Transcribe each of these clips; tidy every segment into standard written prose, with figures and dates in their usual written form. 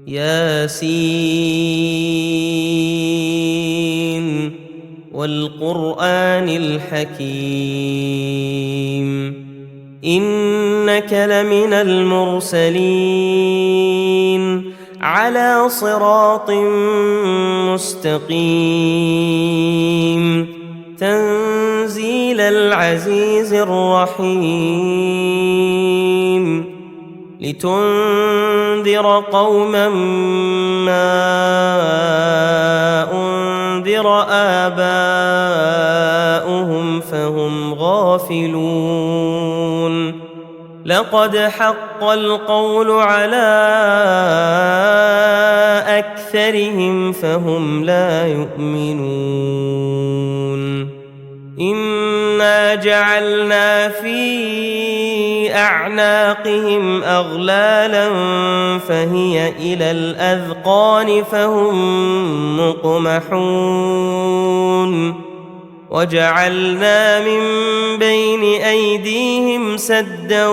ياسين والقرآن الحكيم إنك لمن المرسلين على صراط مستقيم تنزيل العزيز الرحيم لتنذر قوما ما أنذر آباؤهم فهم غافلون لقد حق القول على أكثرهم فهم لا يؤمنون إنا جعلنا في أعناقهم أغلالا فهي إلى الأذقان فهم مقمحون وجعلنا من بين أيديهم سدا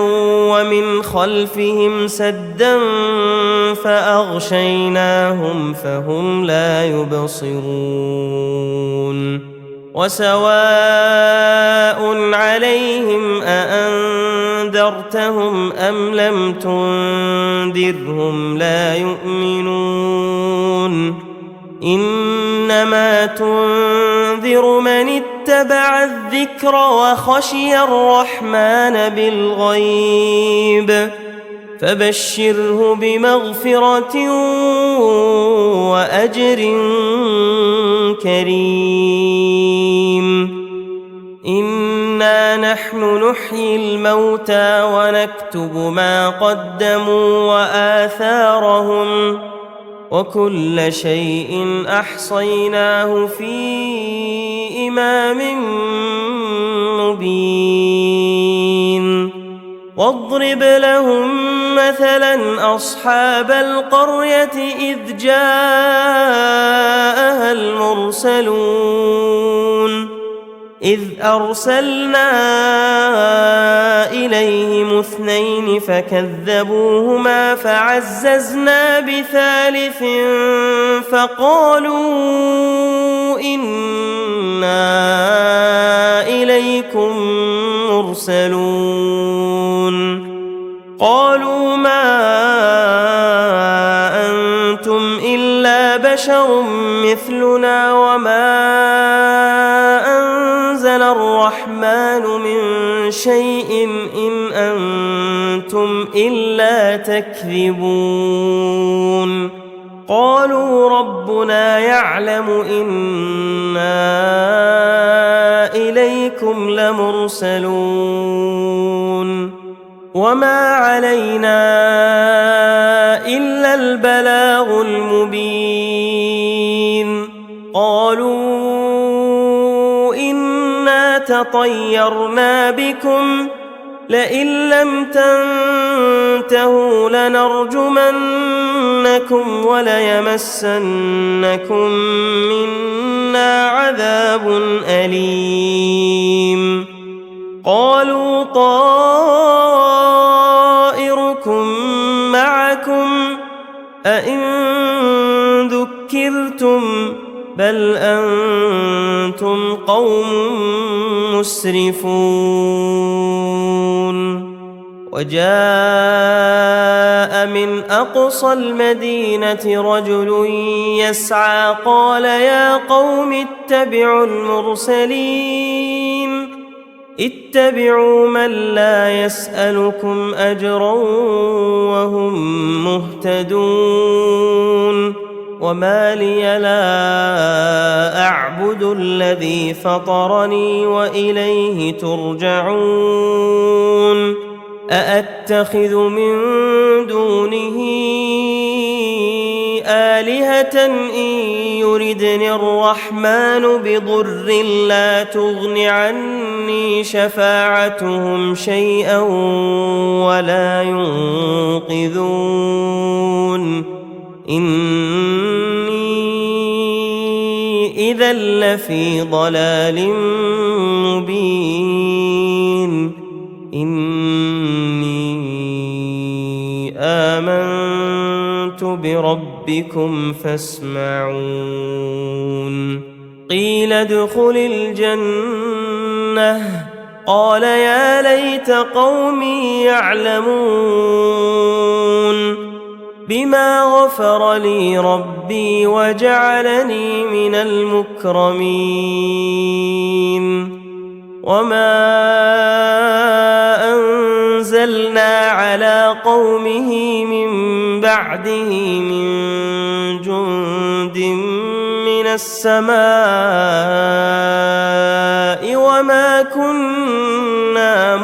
ومن خلفهم سدا فأغشيناهم فهم لا يبصرون وسواء عليهم أأنذرتهم أم لم تنذرهم لا يؤمنون إنما تنذر من اتبع الذكر وخشي الرحمن بالغيب فبشره بمغفرة وأجر كريم إنا نحن نحيي الموتى ونكتب ما قدموا وآثارهم وكل شيء أحصيناه في إمام مبين واضرب لهم مثلا أصحاب القرية إذ جاءها المرسلون إذ أرسلنا إليهم 2 فكذبوهما فعززنا ب3 فقالوا إنا إليكم مرسلون قالوا ما أنتم إلا بشر مثلنا وما أنزل الرحمن من شيء إن أنتم إلا تكذبون قالوا ربنا يعلم إنا إليكم لمرسلون وما علينا إلا البلاغ المبين قالوا إنا تطيرنا بكم لئن لم تنتهوا لنرجمنكم وليمسنكم منا عذاب أليم قالوا طائركم معكم أئن ذكرتم بل أنتم قوم مسرفون وجاء من أقصى المدينة رجل يسعى قال يا قوم اتبعوا المرسلين اتبعوا من لا يسألكم أجرا وهم مهتدون وما لي لا أعبد الذي فطرني وإليه ترجعون أأتخذ من دونه آلهة إن يردني الرحمن بضر لا تغن عني شفاعتهم شيئا ولا ينقذون إني إذا لفي ضلال مبين إني آمنت بربكم فاسمعون قيل ادخل الجنة قال يا ليت قومي يعلمون بما غفر لي ربي وجعلني من المكرمين وما أنزلنا على قومه من بعده من جند من السماء وما كنا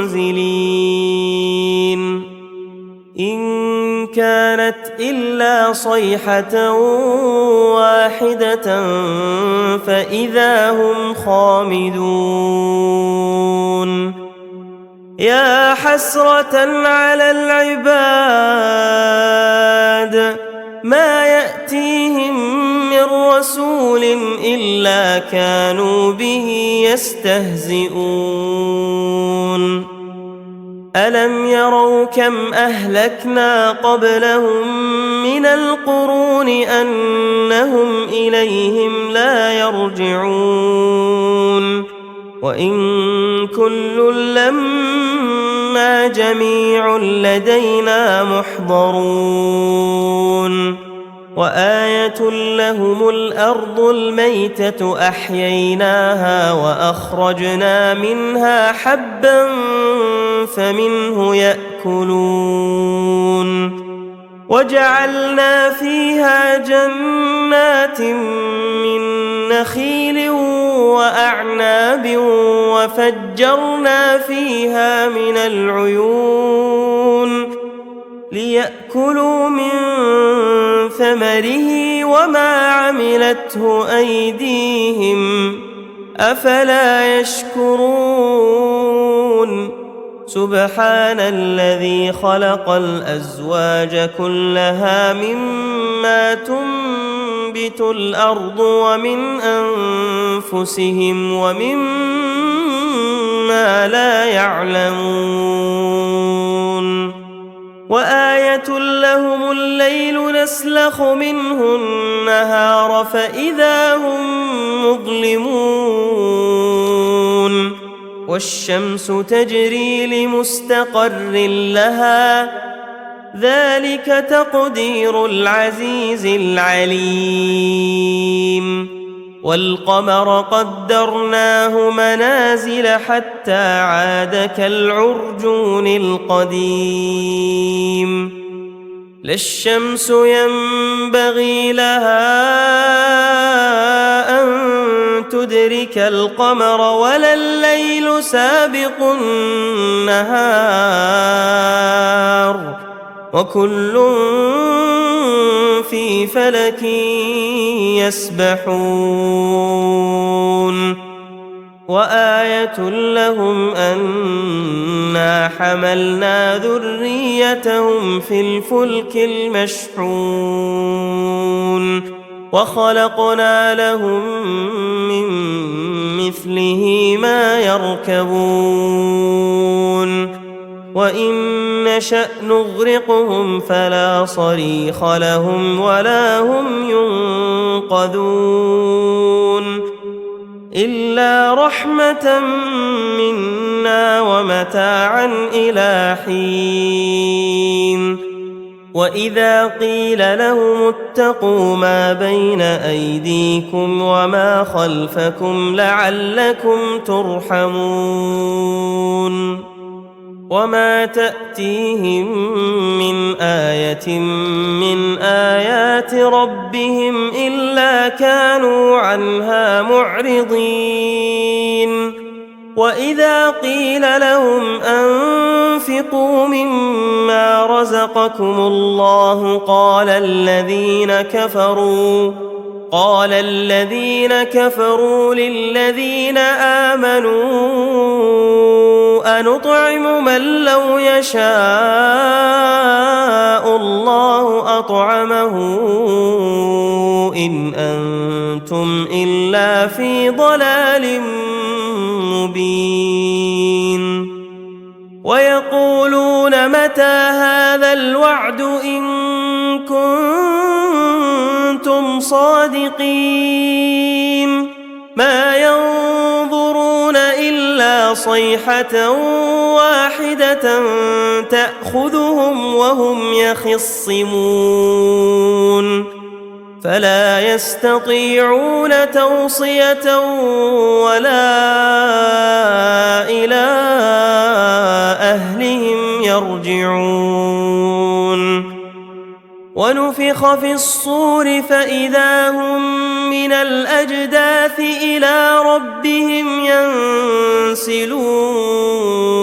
منزلين إن كانت إلا صيحة واحدة فإذا هم خامدون يا حسرة على العباد ما يأتيهم من رسول إلا كانوا به يستهزئون ألم يروا كم أهلكنا قبلهم من القرون أنهم إليهم لا يرجعون وإن كل لما جميع لدينا محضرون وآية لهم الأرض الميتة أحييناها وأخرجنا منها حبا فمنه يأكلون وجعلنا فيها جنات من نخيل وأعناب وفجرنا فيها من العيون ليأكلوا من ثمره وما عملته أيديهم أفلا يشكرون سبحان الذي خلق الأزواج كلها مما تنبت الأرض ومن أنفسهم ومما لا يعلمون وآية لهم الليل نسلخ منه النهار فإذا هم مظلمون والشمس تجري لمستقر لها ذلك تقدير العزيز العليم والقمر قدرناه منازل حتى عاد كالعرجون القديم لا الشمس ينبغي لها أن تدرك القمر ولا الليل سابق النهار وكل في فلك يسبحون وآية لهم أنا حملنا ذريتهم في الفلك المشحون وخلقنا لهم من مثله ما يركبون وإن نشأ نغرقهم فلا صريخ لهم ولا هم ينقذون إلا رحمة منا ومتاعا إلى حين وإذا قيل لهم اتقوا ما بين أيديكم وما خلفكم لعلكم ترحمون وما تأتيهم من آية من آيات ربهم إلا كانوا عنها معرضين وإذا قيل لهم أنفقوا مما رزقكم الله قال الذين كفروا للذين آمنوا أنطعم من لو يشاء الله أطعمه إن أنتم إلا في ضلال مبين ويقولون يقولون متى هذا الوعد إن كنتم صادقين ما ينظرون إلا صيحة واحدة تأخذهم وهم يخصمون فلا يستطيعون توصية ولا إلى أهلهم يرجعون ونفخ في الصور فإذا هم من الأجداث إلى ربهم ينسلون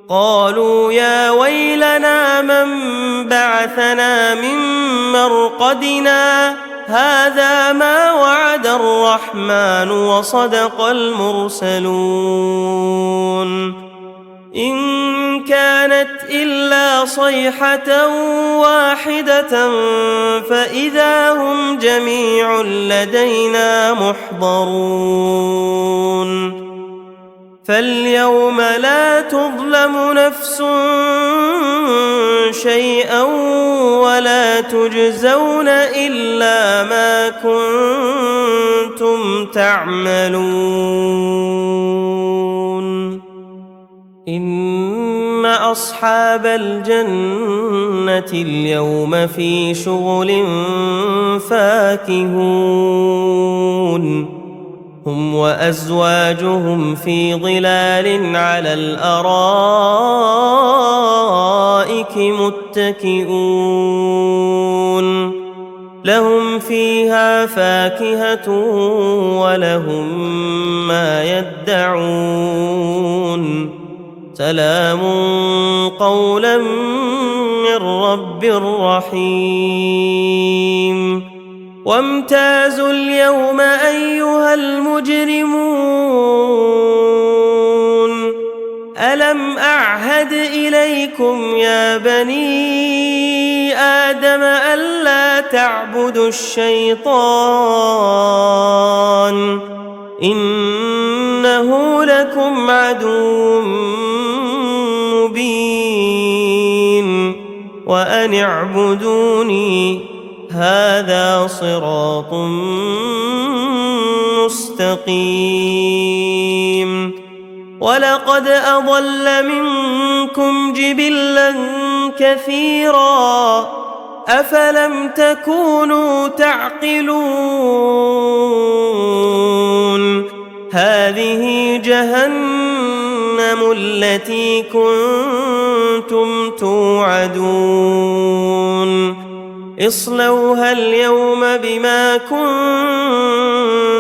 قالوا يا ويلنا من بعثنا من مرقدنا هذا ما وعد الرحمن وصدق المرسلون إن كانت إلا صيحة واحدة فإذا هم جميع لدينا محضرون فاليوم لا تظلم نفس شيئا ولا تجزون إلا ما كنتم تعملون إن أصحاب الجنة اليوم في شغل فاكهون هم وأزواجهم في ظلال على الأرائك متكئون لهم فيها فاكهة ولهم ما يدعون سلام قولا من رب رحيم وامتازوا اليوم أيها المجرمون ألم أعهد إليكم يا بني آدم ألا تعبدوا الشيطان إنه لكم عدو مبين وأن اعبدوني هذا صراط مستقيم ولقد أضل منكم جبلا كثيرا أفلم تكونوا تعقلون هذه جهنم التي كنتم توعدون اصلوها اليوم بما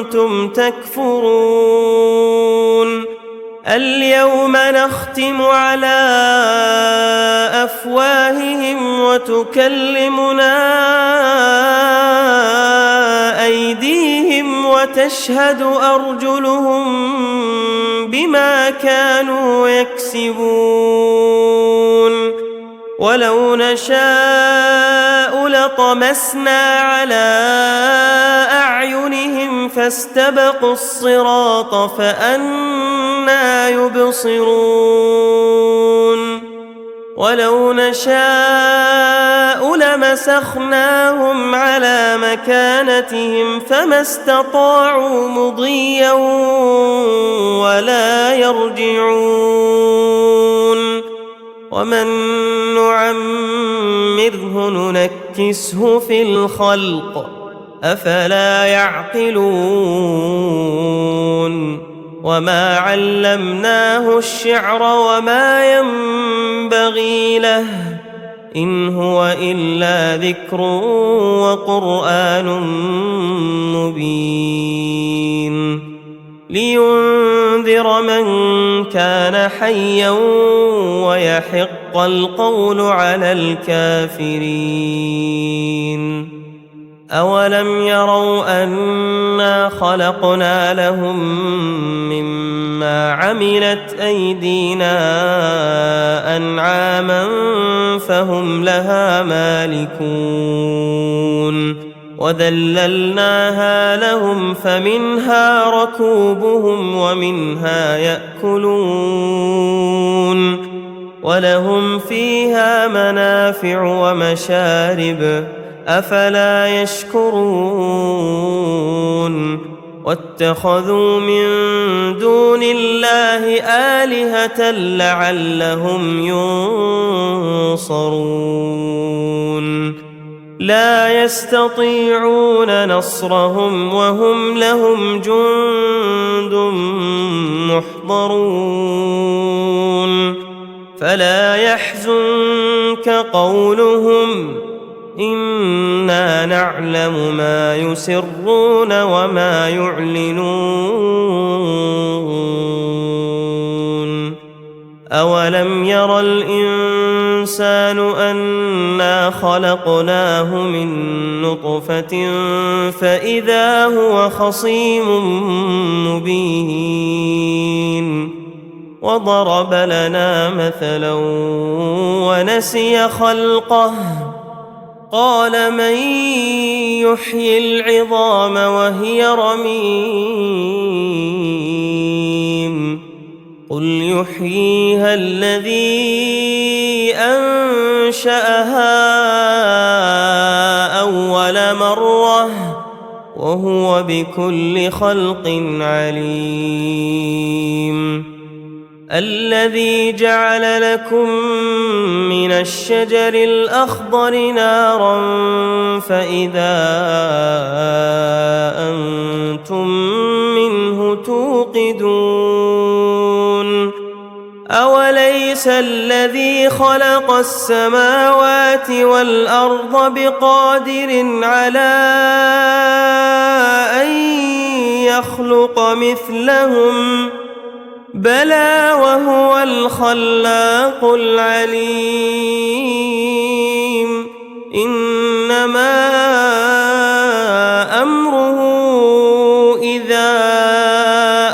كنتم تكفرون اليوم نختم على أفواههم وتكلمنا أيديهم وتشهد أرجلهم بما كانوا يكسبون ولو نشاء لطمسنا على أعينهم فاستبقوا الصراط فأنى يبصرون ولو نشاء لمسخناهم على مكانتهم فما استطاعوا مضيا ولا يرجعون ومن نعمره ننكسه في الخلق أفلا يعقلون وما علمناه الشعر وما ينبغي له إن هو إلا ذكر وقرآن مبين لينذر من كان حيا ويحق القول على الكافرين أولم يروا أنا خلقنا لهم مما عملت أيدينا أنعاما فهم لها مالكون وذللناها لهم فمنها ركوبهم ومنها يأكلون ولهم فيها منافع ومشارب أفلا يشكرون واتخذوا من دون الله آلهة لعلهم ينصرون لا يستطيعون نصرهم وهم لهم جند محضرون فلا يحزنك قولهم إنا نعلم ما يسرون وما يعلنون أولم ير الإنسان أنا خلقناه من نطفة فإذا هو خصيم مبين وضرب لنا مثلا ونسي خلقه قال من يحيي العظام وهي رميم قل يحييها الذي أنشأها أول مرة وهو بكل خلق عليم الذي جعل لكم من الشجر الأخضر نارا فإذا أنتم منه توقدون أوليس الذي خلق السماوات والأرض بقادر على أن يخلق مثلهم بلى وهو الخلاق العليم إنما أمره إذا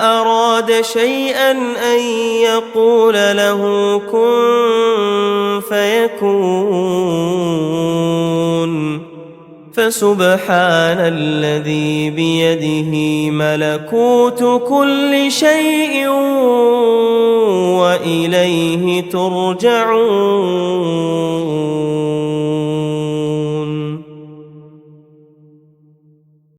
أراد شيئا أن يقول له كن فيكون فسبحان الذي بيده ملكوت كل شيء وإليه ترجعون